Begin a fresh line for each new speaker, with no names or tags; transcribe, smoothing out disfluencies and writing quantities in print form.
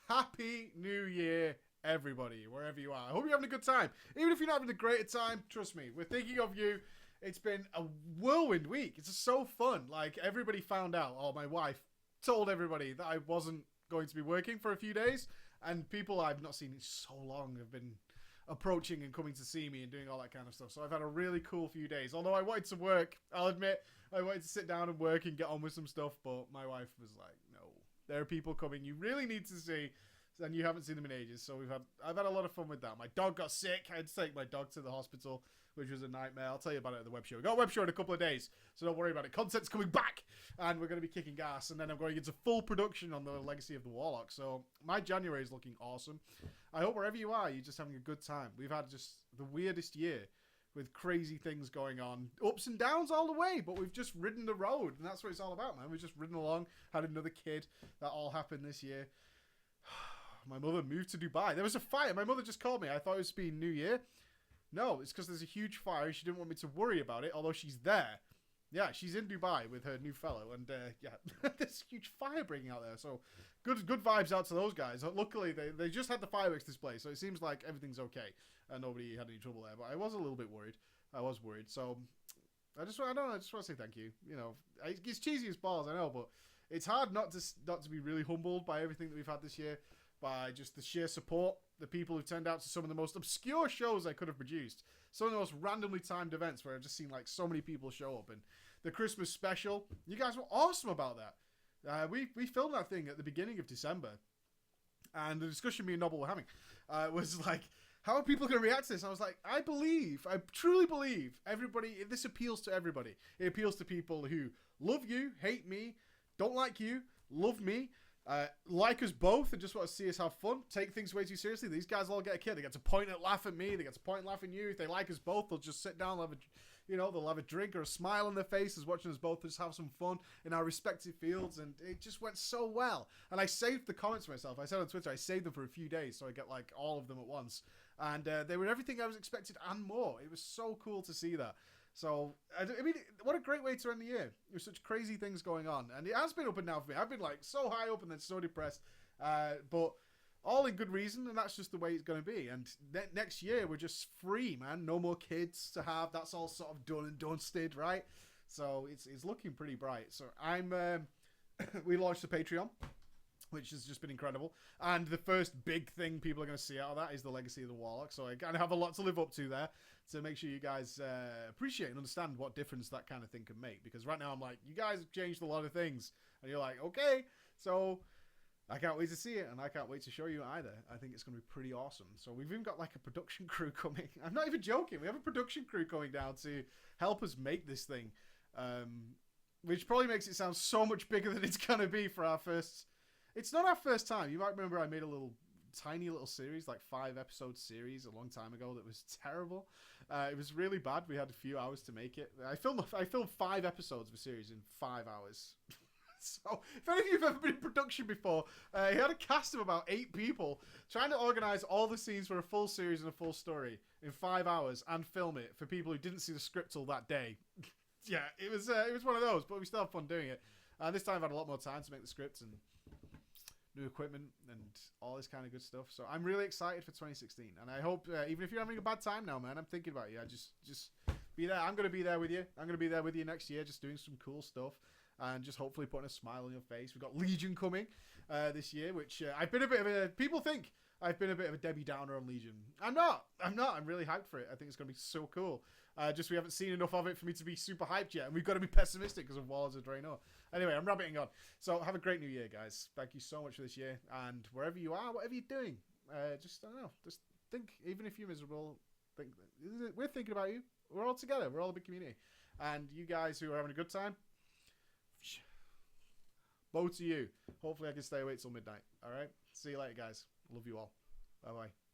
Happy New Year, everybody, wherever you are. I hope you're having a good time. Even if you're not having a great time, trust me, we're thinking of you. It's been a whirlwind week. It's just so fun. Like, everybody found out, or my wife told everybody that I wasn't going to be working for a few days, and people I've not seen in so long have been approaching and coming to see me and doing all that kind of stuff. So I've had a really cool few days. Although I wanted to work, I'll admit, I wanted to sit down and work and get on with some stuff, but my wife was like, no. There are people coming you really need to see, and you haven't seen them in ages. So I've had a lot of fun with that. My dog got sick. I had to take my dog to the hospital, which was a nightmare. I'll tell you about it at the web show. We got a web show in a couple of days, so don't worry about it. Content's coming back, and we're going to be kicking gas. And then I'm going into full production on the Legacy of the Warlock. So my January is looking awesome. I hope wherever you are, you're just having a good time. We've had just the weirdest year with crazy things going on, ups and downs all the way, but we've just ridden the road, and that's what it's all about, man. We've just ridden along, had another kid. That all happened this year. My mother moved to Dubai. There was a fire. My mother just called me. I thought it was being New Year. No, it's because there's a huge fire. She didn't want me to worry about it, although she's there. Yeah, she's in Dubai with her new fellow, and yeah, there's a huge fire breaking out there. So good vibes out to those guys. Luckily, they just had the fireworks display, so it seems like everything's okay, and nobody had any trouble there. But I was a little bit worried. I was worried. So I just want to say thank you. You know, it's cheesy as balls, I know, but it's hard not to be really humbled by everything that we've had this year, by just the sheer support, the people who turned out to some of the most obscure shows I could have produced, some of the most randomly timed events where I've just seen like so many people show up, and the Christmas special. You guys were awesome about that. We filmed that thing at the beginning of December, and the discussion me and Noble were having was like, how are people going to react to this? And I was like, I truly believe this appeals to everybody. It appeals to people who love you, hate me, don't like you, love me, like us both and just want to see us have fun, take things way too seriously. These guys all get a kid. They get to point and laugh at me. They get to point and laugh at you. If they like us both, they'll just sit down, they'll have a drink or a smile on their faces watching us both just have some fun in our respective fields. And it just went so well. And I saved the comments myself. I said on Twitter, I saved them for a few days so I get like all of them at once. And they were everything I was expected and more. It was so cool to see that. So, I mean, what a great way to end the year. There's such crazy things going on. And it has been up and down for me. I've been like so high up and then so depressed. But all in good reason, and that's just the way it's going to be. And next year, we're just free, man. No more kids to have. That's all sort of done and dusted, right? So, it's looking pretty bright. So, we launched the Patreon, which has just been incredible. And the first big thing people are going to see out of that is the Legacy of the Warlock. So I kind of have a lot to live up to there to make sure you guys appreciate and understand what difference that kind of thing can make. Because right now I'm like, you guys have changed a lot of things. And you're like, okay. So I can't wait to see it, and I can't wait to show you either. I think it's going to be pretty awesome. So we've even got like a production crew coming. I'm not even joking. We have a production crew coming down to help us make this thing. Which probably makes it sound so much bigger than it's going to be for our first... It's not our first time. You might remember I made a tiny little series, like 5-episode series a long time ago that was terrible. It was really bad. We had a few hours to make it. I filmed 5 episodes of a series in 5 hours. So, if any of you have ever been in production before, he had a cast of about 8 people trying to organize all the scenes for a full series and a full story in 5 hours and film it for people who didn't see the script till that day. Yeah, it was one of those, but we still had fun doing it. This time I've had a lot more time to make the scripts and new equipment and all this kind of good stuff. So I'm really excited for 2016, and I hope even if you're having a bad time now, man, I'm thinking about you. I just be there. I'm gonna be there with you. I'm gonna be there with you next year, just doing some cool stuff and just hopefully putting a smile on your face. We've got Legion coming this year, which I've been a bit of a... People think I've been a bit of a Debbie Downer on Legion. I'm not. I'm really hyped for it. I think it's going to be so cool. Just we haven't seen enough of it for me to be super hyped yet. And we've got to be pessimistic because of Warlords of Draenor. Anyway, I'm rabbiting on. So have a great new year, guys. Thank you so much for this year. And wherever you are, whatever you're doing, I don't know. Just think, even if you're miserable, we're thinking about you. We're all together. We're all a big community. And you guys who are having a good time, bow to you. Hopefully I can stay awake till midnight. All right? See you later, guys. Love you all. Bye-bye.